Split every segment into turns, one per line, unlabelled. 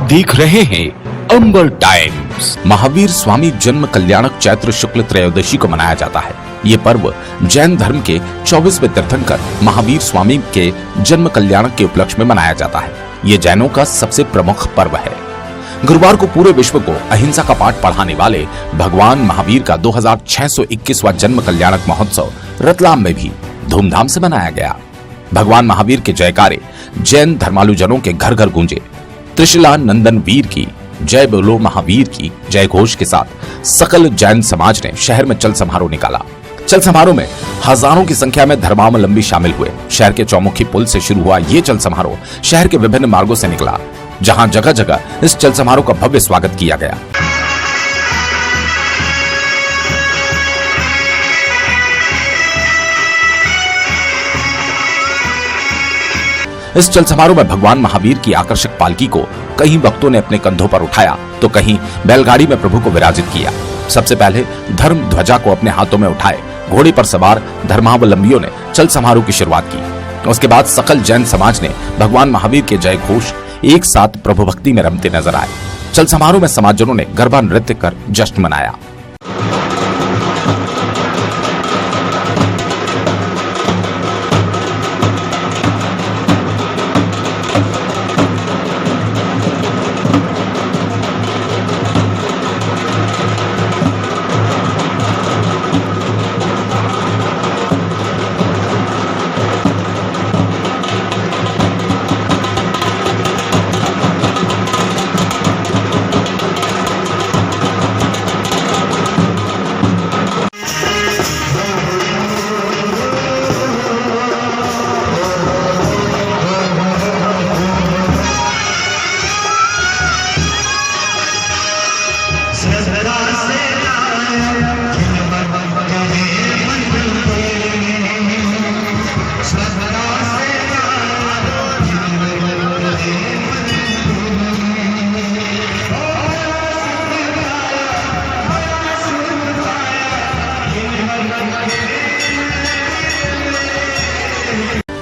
देख रहे हैं अंबर टाइम्स। महावीर स्वामी जन्म कल्याणक चैत्र शुक्ल त्रयोदशी को मनाया जाता है। ये पर्व जैन धर्म के 24वें तीर्थंकर महावीर स्वामी के जन्म कल्याणक के उपलक्ष्य में मनाया जाता है। ये जैनों का सबसे प्रमुख पर्व है। गुरुवार को पूरे विश्व को अहिंसा का पाठ पढ़ाने वाले भगवान महावीर का 2621वां जन्म कल्याणक महोत्सव रतलाम में भी धूमधाम से मनाया गया। भगवान महावीर के जयकारे जैन धर्मालुजनों के घर घर गूंजे। त्रिशला नंदन वीर की जय बोलो महावीर की जय घोष के साथ सकल जैन समाज ने शहर में चल समारोह निकाला। चल समारोह में हजारों की संख्या में धर्मावलंबी शामिल हुए। शहर के चौमुखी पुल से शुरू हुआ ये चल समारोह शहर के विभिन्न मार्गों से निकला, जहां जगह जगह इस चल समारोह का भव्य स्वागत किया गया। इस चल समारोह में भगवान महावीर की आकर्षक पालकी को कई भक्तों ने अपने कंधों पर उठाया तो कहीं बैलगाड़ी में प्रभु को विराजित किया। सबसे पहले धर्म ध्वजा को अपने हाथों में उठाए घोड़े पर सवार धर्मावलंबियों ने चल समारोह की शुरुआत की। उसके बाद सकल जैन समाज ने भगवान महावीर के जय घोष एक साथ प्रभु भक्ति में रमते नजर आए। चल समारोह में समाजजनों ने गरबा नृत्य कर जश्न मनाया।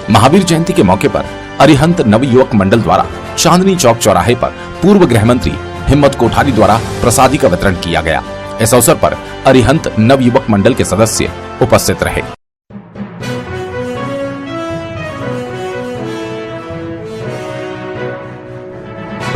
महावीर जयंती के मौके पर अरिहंत नवयुवक मंडल द्वारा चांदनी चौक चौराहे पर पूर्व गृह मंत्री हिम्मत कोठारी द्वारा प्रसादी का वितरण किया गया। इस अवसर पर अरिहंत नवयुवक मंडल के सदस्य उपस्थित रहे।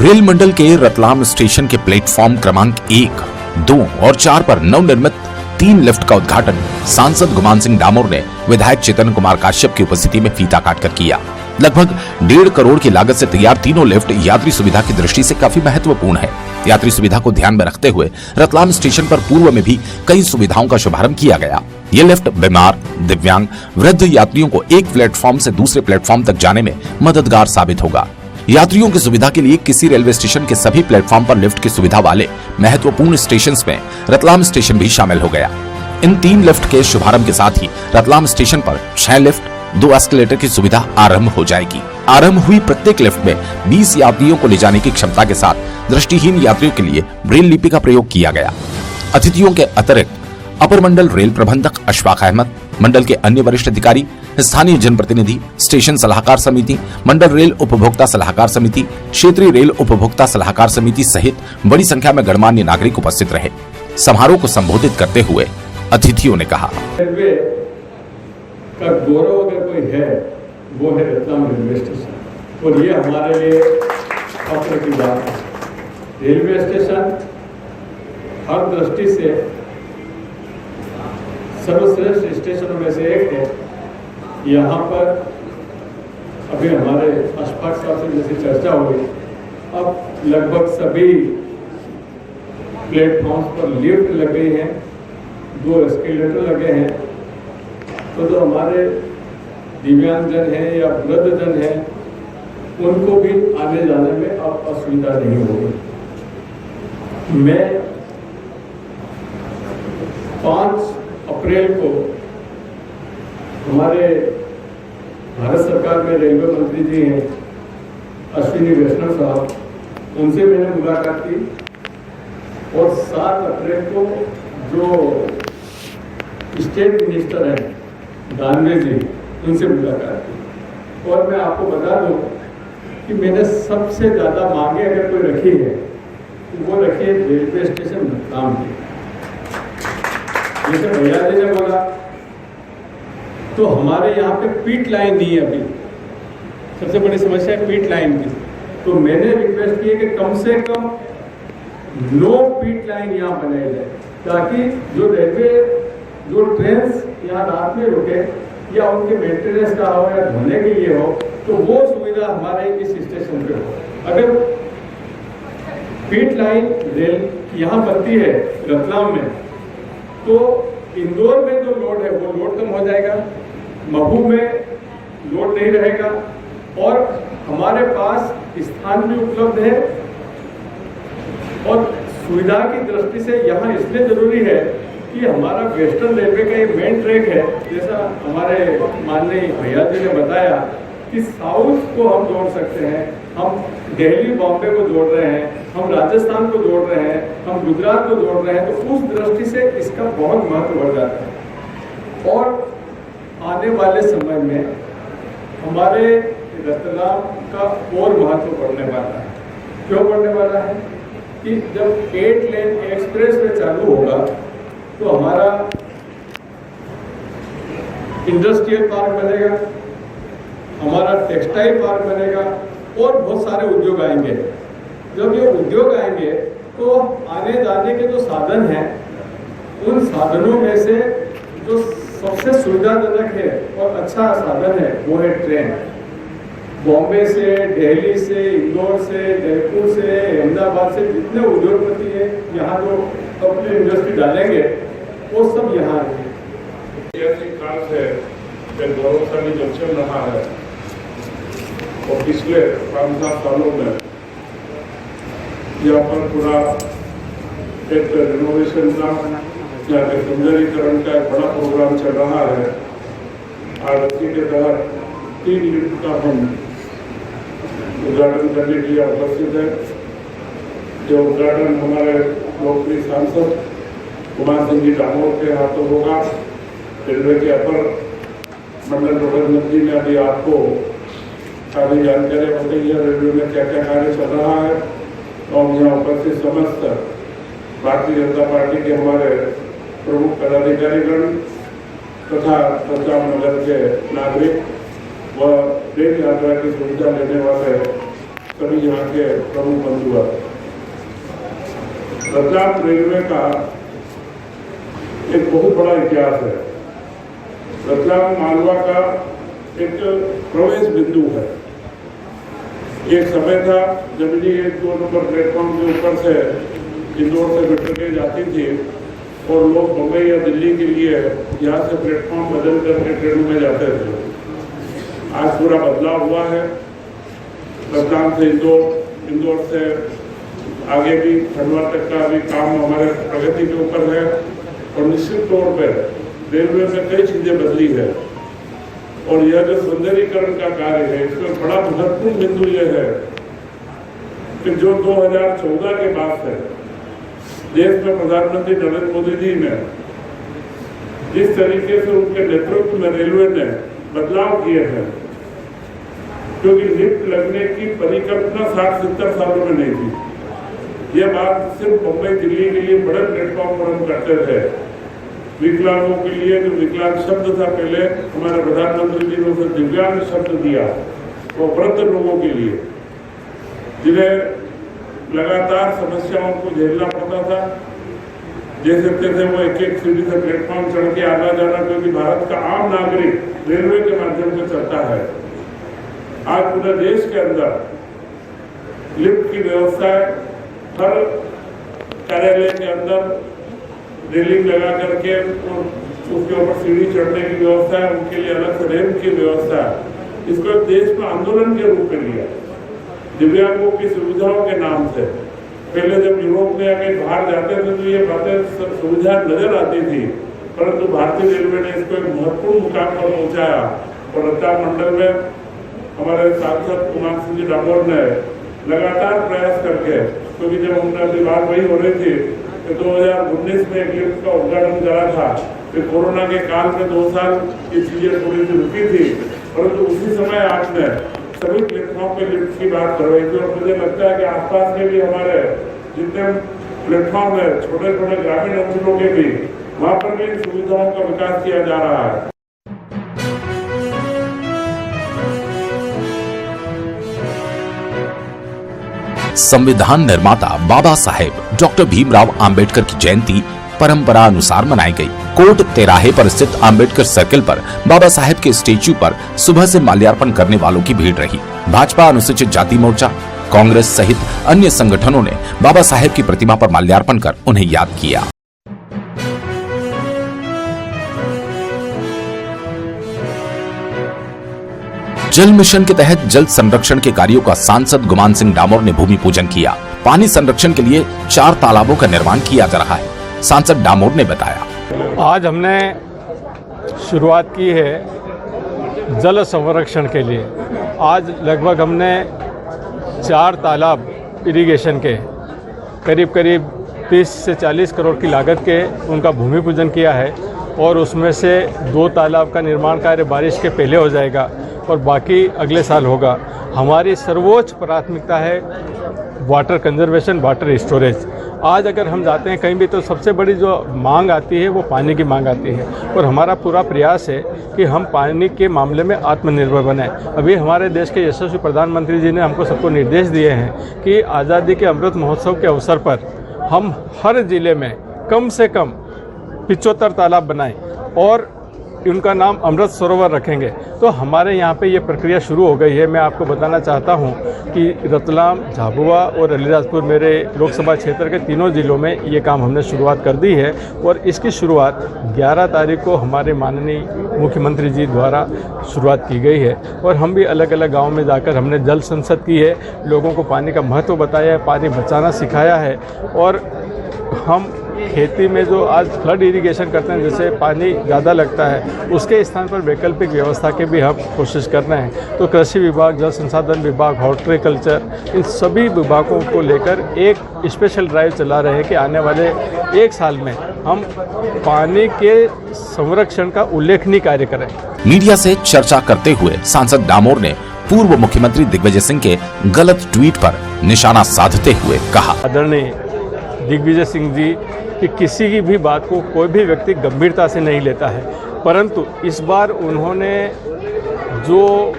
रेल मंडल के रतलाम स्टेशन के प्लेटफॉर्म क्रमांक 1, 2 और 4 पर नवनिर्मित 3 लिफ्ट का उद्घाटन सांसद गुमान सिंह डामोर ने विधायक चेतन कुमार काश्यप की उपस्थिति में फीता काटकर किया। लगभग 1.5 करोड़ की लागत से तैयार तीनों लिफ्ट यात्री सुविधा की दृष्टि से काफी महत्वपूर्ण है। यात्री सुविधा को ध्यान में रखते हुए रतलाम स्टेशन पर पूर्व में भी कई सुविधाओं का शुभारंभ किया गया। ये लिफ्ट बीमार, दिव्यांग, वृद्ध यात्रियों को एक प्लेटफॉर्म से दूसरे प्लेटफॉर्म तक जाने में मददगार साबित होगा। यात्रियों की सुविधा के लिए किसी रेलवे स्टेशन के सभी प्लेटफॉर्म पर लिफ्ट की सुविधा वाले महत्वपूर्ण स्टेशन में रतलाम स्टेशन भी शामिल हो गया। इन 3 लिफ्ट के शुभारंभ के साथ ही रतलाम स्टेशन पर 6 लिफ्ट, 2 एस्केलेटर की सुविधा आरंभ हो जाएगी। आरंभ हुई प्रत्येक लिफ्ट में 20 यात्रियों को ले जाने की क्षमता के साथ दृष्टिहीन यात्रियों के लिए ब्रेल लिपि का प्रयोग किया गया। अतिथियों के अतिरिक्त अपर मंडल रेल प्रबंधक अशफाक अहमद, मंडल के अन्य वरिष्ठ अधिकारी, स्थानीय जनप्रतिनिधि, स्टेशन सलाहकार समिति, मंडल रेल उपभोक्ता सलाहकार समिति, क्षेत्रीय रेल उपभोक्ता सलाहकार समिति सहित बड़ी संख्या में गणमान्य नागरिक उपस्थित रहे। समारोह को संबोधित करते हुए अतिथियों ने कहा,
रेलवे का गौरव अगर कोई है वो है रतलाम रेलवे स्टेशन, और ये हमारे लिए फख्र की बात है। रेलवे स्टेशन हर दृष्टि से सर्वश्रेष्ठ स्टेशनों में से एक है। यहाँ पर अभी हमारे अशफाक साहब से जैसे चर्चा हुई, अब लगभग सभी प्लेटफॉर्म्स पर लिफ्ट लग गई हैं, 2 एस्केलेटर लगे हैं, तो जो हमारे दिव्यांगजन हैं या वृद्धजन हैं उनको भी आने जाने में अब असुविधा नहीं होगी। मैं 5 अप्रैल को हमारे भारत सरकार में रेलवे मंत्री जी हैं अश्विनी वैष्णव साहब, उनसे मैंने मुलाकात की, और 7 अप्रैल को जो स्टेट मिनिस्टर हैं दानवे जी, उनसे मुलाकात की। और मैं आपको बता दूं कि मैंने सबसे ज़्यादा मांगे अगर कोई रखी है तो वो रखी है रेलवे स्टेशन रतलाम की। जैसे भैया जी ने बोला, तो हमारे यहाँ पे पीट लाइन नहीं है अभी, सबसे बड़ी समस्या है पीट लाइन की। तो मैंने रिक्वेस्ट की है कि कम से कम नो पीट लाइन यहाँ बनाई जाए, ताकि जो रेलवे जो ट्रेन यहाँ रात में रुके या उनके मेंटेनेंस का हो या धोने के लिए हो, तो वो सुविधा हमारे इस स्टेशन पे हो। अगर पीट लाइन रेल यहाँ बनती है रतलाम में, तो इंदौर में जो लोड है वो लोड कम हो जाएगा, महू में लोड नहीं रहेगा, और हमारे पास स्थान भी उपलब्ध है। और सुविधा की दृष्टि से यहाँ इसलिए जरूरी है कि हमारा वेस्टर्न रेलवे का ये मेन ट्रैक है, जैसा हमारे माननीय भैया जी ने बताया कि साउथ को हम जोड़ सकते हैं, हम दिल्ली बॉम्बे को जोड़ रहे हैं, हम राजस्थान को जोड़ रहे हैं, हम गुजरात को जोड़ रहे हैं, तो उस दृष्टि से इसका बहुत महत्व बढ़ जाता है। और आने वाले समय में हमारे रतलाम का और महत्व बढ़ने वाला है। क्यों बढ़ने वाला है कि जब 8 लेन एक्सप्रेस वे चालू होगा तो हमारा इंडस्ट्रियल पार्क बनेगा, हमारा टेक्सटाइल पार्क बनेगा और बहुत सारे उद्योग आएंगे। जब ये उद्योग आएंगे तो आने जाने के जो साधन हैं, उन साधनों में से जो सबसे सुविधाजनक है और अच्छा साधन है वो है ट्रेन। बॉम्बे से, दिल्ली से, इंदौर से, जयपुर से, अहमदाबाद से जितने उद्योगपति हैं यहाँ जो अपनी इंडस्ट्री डालेंगे वो सब यहाँ आएंगे।
ऐसी खास है कि गौरवशाली जो चल रहा है और पिछले 5-7 सालों में यहाँ पर पूरा एक रिनोवेशन का या सुंदरीकरण का एक बड़ा प्रोग्राम चल रहा है। आज इसी के तहत 3 लिफ्ट का हम उद्घाटन करने के लिए उपस्थित है। जो उद्घाटन हमारे लोकप्रिय सांसद कुमार सिंह जी डामोर के हाथों होगा। रेलवे के अपर मंडल प्रबंधक मंत्री ने अभी आपको सारी जानकारी बताई है रेलवे में क्या क्या कार्य चल रहा है, और यहाँ उपस्थित समस्त भारतीय जनता पार्टी के हमारे प्रमुख पदाधिकारीगण तथा रतलाम नगर के नागरिक व रेल यात्रा की सुविधा लेने वाले सभी यहाँ के प्रमुख बंधुगण। रतलाम रेलवे का एक बहुत बड़ा इतिहास है। रतलाम मालवा का एक प्रवेश बिंदु है। एक समय था जब ये 2 नंबर प्लेटफॉर्म के ऊपर से इंदौर से मेट्रो ट्रेन जाती थी और लोग बम्बई या दिल्ली के लिए यहाँ से प्लेटफॉर्म बदल करके ट्रेनों में जाते थे। आज पूरा बदलाव हुआ है। रतलाम से इंदौर, इंदौर से आगे भी खंडवा तक का अभी काम हमारे प्रगति के ऊपर है। और निश्चित तौर पर रेलवे में कई चीजें बदली है, और यह जो सुंदरीकरण का कार्य है इसमें बड़ा महत्वपूर्ण बिंदु यह है कि जो 2014 के बाद से देश में प्रधानमंत्री नरेंद्र मोदी जी ने जिस तरीके से उनके नेतृत्व में रेलवे ने बदलाव किए हैं, क्योंकि लिफ्ट लगने की परिकल्पना 60-70 सालों में नहीं थी। यह बात सिर्फ मुंबई दिल्ली के लिए बड़े प्लेटफॉर्म पर हम करते थे। विकलांगों के लिए जो विकलांग शब्द था, पहले हमारे प्रधानमंत्री जी ने उसे दिव्यांग शब्द दिया, वो वृद्ध लोगों के लिए जिन्हें लगातार समस्याओं को झेलना पड़ता था। जैसे तैसे वो एक सीढ़ी से प्लेटफॉर्म चढ़ के आना जाना, क्योंकि भारत का आम नागरिक रेलवे के माध्यम से चलता है। आज पूरे देश के अंदर लिफ्ट की व्यवस्था है। हर कार्यालय के अंदर रेलिंग लगा करके उसके ऊपर सीढ़ी चढ़ने की व्यवस्था है, उनके लिए अलग से रैंप की व्यवस्था है। इसको देश में आंदोलन के रूप में लिया दिव्यांगों की सुविधाओं के नाम से। पहले जब यूरोप में आगे बाहर जाते थे तो ये बातें सुविधा नजर आती थी, परंतु भारतीय रेलवे ने इसको एक महत्वपूर्ण मुकाम पर पहुंचाया। और रतलाम मंडल में हमारे सांसद कुमार सिंह जी डामोर ने लगातार प्रयास करके, क्योंकि जब हमने अभी बात वही हो रही थी कि 2019 में एक लिफ्ट का उद्घाटन करा था, फिर कोरोना के काल में 2 साल ये चीजें थोड़ी सी रुकी थी, परंतु उसी समय आपने सभी प्लेटफॉर्म पे लिफ्ट की बात करवाई थी और मुझे लगता है कि आसपास के भी हमारे जितने प्लेटफॉर्म है छोटे छोटे ग्रामीण अंचलों के भी वहाँ पर भी इन सुविधाओं का विकास किया जा रहा है।
संविधान निर्माता बाबा साहेब डॉक्टर भीमराव आंबेडकर की जयंती परंपरा अनुसार मनाई गई। कोर्ट तिराहे पर स्थित आंबेडकर सर्किल पर बाबा साहेब के स्टेच्यू पर सुबह से माल्यार्पण करने वालों की भीड़ रही। भाजपा, अनुसूचित जाति मोर्चा, कांग्रेस सहित अन्य संगठनों ने बाबा साहेब की प्रतिमा पर माल्यार्पण कर उन्हें याद किया। जल मिशन के तहत जल संरक्षण के कार्यों का सांसद गुमान सिंह डामोर ने भूमि पूजन किया। पानी संरक्षण के लिए 4 तालाबों का निर्माण किया जा रहा है। सांसद डामोर ने बताया,
आज हमने शुरुआत की है जल संरक्षण के लिए। आज लगभग हमने 4 तालाब इरिगेशन के करीब 30 से 40 करोड़ की लागत के उनका भूमि पूजन किया है और उसमें से 2 तालाब का निर्माण कार्य बारिश के पहले हो जाएगा और बाकी अगले साल होगा। हमारी सर्वोच्च प्राथमिकता है वाटर कंजर्वेशन, वाटर स्टोरेज। आज अगर हम जाते हैं कहीं भी तो सबसे बड़ी जो मांग आती है वो पानी की मांग आती है और हमारा पूरा प्रयास है कि हम पानी के मामले में आत्मनिर्भर बने। अभी हमारे देश के यशस्वी प्रधानमंत्री जी ने हमको सबको निर्देश दिए हैं कि आज़ादी के अमृत महोत्सव के अवसर पर हम हर जिले में कम से कम 75 तालाब बनाएं और उनका नाम अमृत सरोवर रखेंगे। तो हमारे यहाँ पे ये प्रक्रिया शुरू हो गई है। मैं आपको बताना चाहता हूँ कि रतलाम, झाबुआ और अलीराजपुर मेरे लोकसभा क्षेत्र के तीनों जिलों में ये काम हमने शुरुआत कर दी है और इसकी शुरुआत 11 तारीख को हमारे माननीय मुख्यमंत्री जी द्वारा शुरुआत की गई है और हम भी अलग अलग गाँव में जाकर हमने जल संसद की है, लोगों को पानी का महत्व बताया है, पानी बचाना सिखाया है और हम खेती में जो आज फ्लड इरिगेशन करते हैं, जैसे पानी ज़्यादा लगता है, उसके स्थान पर वैकल्पिक व्यवस्था के भी हम कोशिश कर रहे हैं। तो कृषि विभाग, जल संसाधन विभाग, हॉर्टिकल्चर, इन सभी विभागों को लेकर एक स्पेशल ड्राइव चला रहे हैं कि आने वाले 1 साल में हम पानी के संरक्षण का उल्लेखनीय कार्य करें।
मीडिया से चर्चा करते हुए सांसद डामोर ने पूर्व मुख्यमंत्री दिग्विजय सिंह के गलत ट्वीट पर निशाना साधते हुए कहा,
आदरणीय दिग्विजय सिंह जी कि किसी की भी बात को कोई भी व्यक्ति गंभीरता से नहीं लेता है, परंतु इस बार उन्होंने जो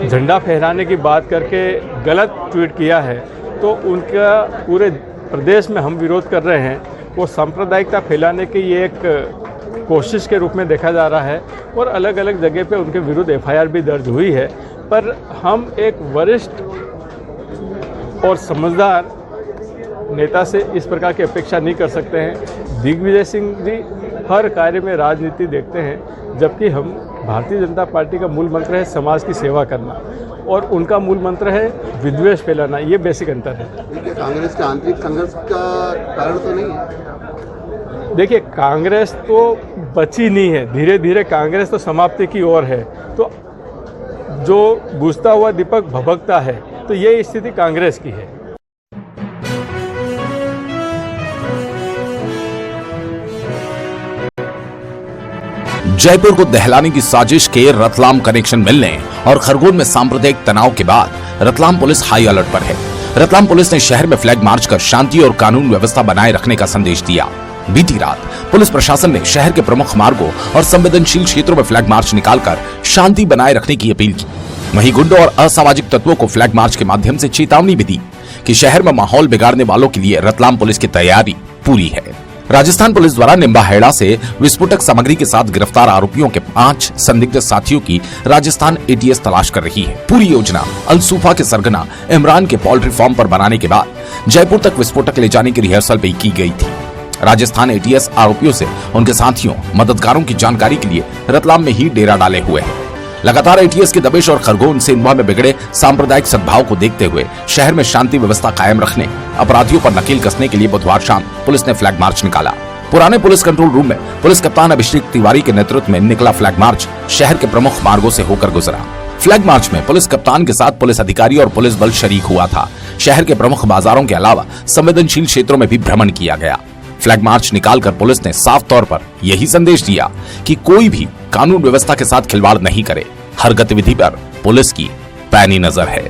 झंडा फहराने की बात करके गलत ट्वीट किया है तो उनका पूरे प्रदेश में हम विरोध कर रहे हैं। वो सांप्रदायिकता फैलाने की ये एक कोशिश के रूप में देखा जा रहा है और अलग अलग जगह पे उनके विरुद्ध FIR भी दर्ज हुई है। पर हम एक वरिष्ठ और समझदार नेता से इस प्रकार की अपेक्षा नहीं कर सकते हैं। दिग्विजय सिंह जी हर कार्य में राजनीति देखते हैं, जबकि हम भारतीय जनता पार्टी का मूल मंत्र है समाज की सेवा करना और उनका मूल मंत्र है विद्वेष फैलाना। ये बेसिक अंतर है।
कांग्रेस का आंतरिक संघर्ष का कारण तो नहीं है?
देखिए, कांग्रेस तो बची नहीं है, धीरे धीरे कांग्रेस तो समाप्ति की ओर है। तो जो बुझता हुआ दीपक भभकता है, तो ये स्थिति कांग्रेस की है।
जयपुर को दहलाने की साजिश के रतलाम कनेक्शन मिलने और खरगोन में सांप्रदायिक तनाव के बाद रतलाम पुलिस हाई अलर्ट पर है। रतलाम पुलिस ने शहर में फ्लैग मार्च कर शांति और कानून व्यवस्था बनाए रखने का संदेश दिया। बीती रात पुलिस प्रशासन ने शहर के प्रमुख मार्गों और संवेदनशील क्षेत्रों में फ्लैग मार्च निकालकर शांति बनाए रखने की अपील की। वहीं गुंडों और असामाजिक तत्वों को फ्लैग मार्च के माध्यम से चेतावनी भी दी कि शहर में माहौल बिगाड़ने वालों के लिए रतलाम पुलिस की तैयारी पूरी है। राजस्थान पुलिस द्वारा निम्बाहेड़ा से विस्फोटक सामग्री के साथ गिरफ्तार आरोपियों के 5 संदिग्ध साथियों की राजस्थान ATS तलाश कर रही है। पूरी योजना अलसूफा के सरगना इमरान के पोल्ट्री फार्म पर बनाने के बाद जयपुर तक विस्फोटक ले जाने की रिहर्सल भी की गई थी। राजस्थान ATS आरोपियों से उनके साथियों, मददगारों की जानकारी के लिए रतलाम में ही डेरा डाले हुए है। लगातार ATS की दबिश और खरगोन सेंधवा में बिगड़े सांप्रदायिक सद्भाव को देखते हुए शहर में शांति व्यवस्था कायम रखने, अपराधियों पर नकेल कसने के लिए बुधवार शाम पुलिस ने फ्लैग मार्च निकाला। पुराने पुलिस कंट्रोल रूम में पुलिस कप्तान अभिषेक तिवारी के नेतृत्व में निकला फ्लैग मार्च शहर के प्रमुख मार्गों से होकर गुजरा। फ्लैग मार्च में पुलिस कप्तान के साथ पुलिस अधिकारी और पुलिस बल शरीक हुआ था। शहर के प्रमुख बाजारों के अलावा संवेदनशील क्षेत्रों में भी भ्रमण किया गया। फ्लैग मार्च निकालकर पुलिस ने साफ तौर पर यही संदेश दिया कि कोई भी कानून व्यवस्था के साथ खिलवाड़ नहीं करे। हर गतिविधि पर पुलिस की पैनी नजर है।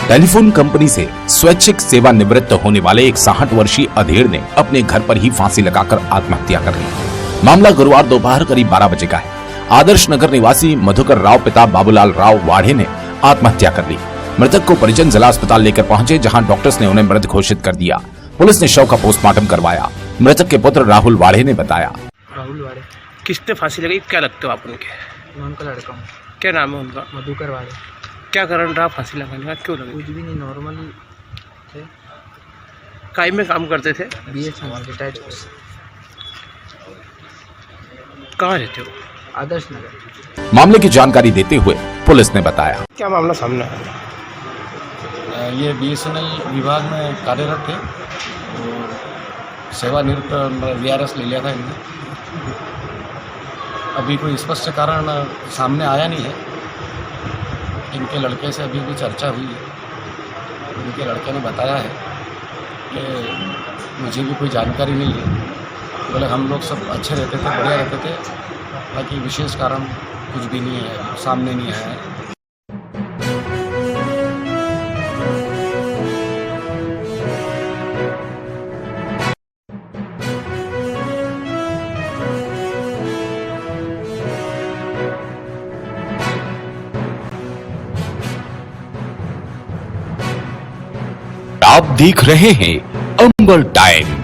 टेलीफोन कंपनी से स्वैच्छिक सेवानिवृत्त होने वाले एक 60 वर्षीय अधेड़ ने अपने घर पर ही फांसी लगाकर आत्महत्या कर ली। मामला गुरुवार दोपहर करीब 12 बजे का है। आदर्श नगर निवासी मधुकर राव पिता बाबूलाल राव वाढ़े ने आत्महत्या कर ली। मृतक को परिजन जिला अस्पताल लेकर पहुंचे, जहां डॉक्टर्स ने उन्हें मृत घोषित कर दिया। पुलिस ने शव का पोस्टमार्टम करवाया। मृतक के पुत्र राहुल वाढ़े ने बताया,
राहुल वाड़े,
किसने फांसी लगाई, क्या लगते हो आप उनके?
मैं उनका लड़का हूँ,
क्या नाम है उनका?
मधुकर वाड़े।
क्या कारण रहा फांसी लगाने का, क्यों लगी?
कुछ भी नहीं, नॉर्मल थे।
काय में काम करते थे?
BHML retired.
कहाँ रहते हो?
आदर्श नगर।
मामले की जानकारी देते हुए पुलिस ने बताया,
क्या मामला सामने आया?
ये BSNL विभाग में कार्यरत थे और सेवानिवृत्त VRS ले लिया था इनने। अभी कोई स्पष्ट कारण सामने आया नहीं है। इनके लड़के से अभी भी चर्चा हुई है। इनके लड़के ने बताया है कि मुझे भी कोई जानकारी नहीं है। बोले हम लोग सब अच्छे रहते थे, बढ़िया रहते थे, बाकी विशेष कारण कुछ भी नहीं है, सामने नहीं आया है।
आप देख रहे हैं अंबर टाइम।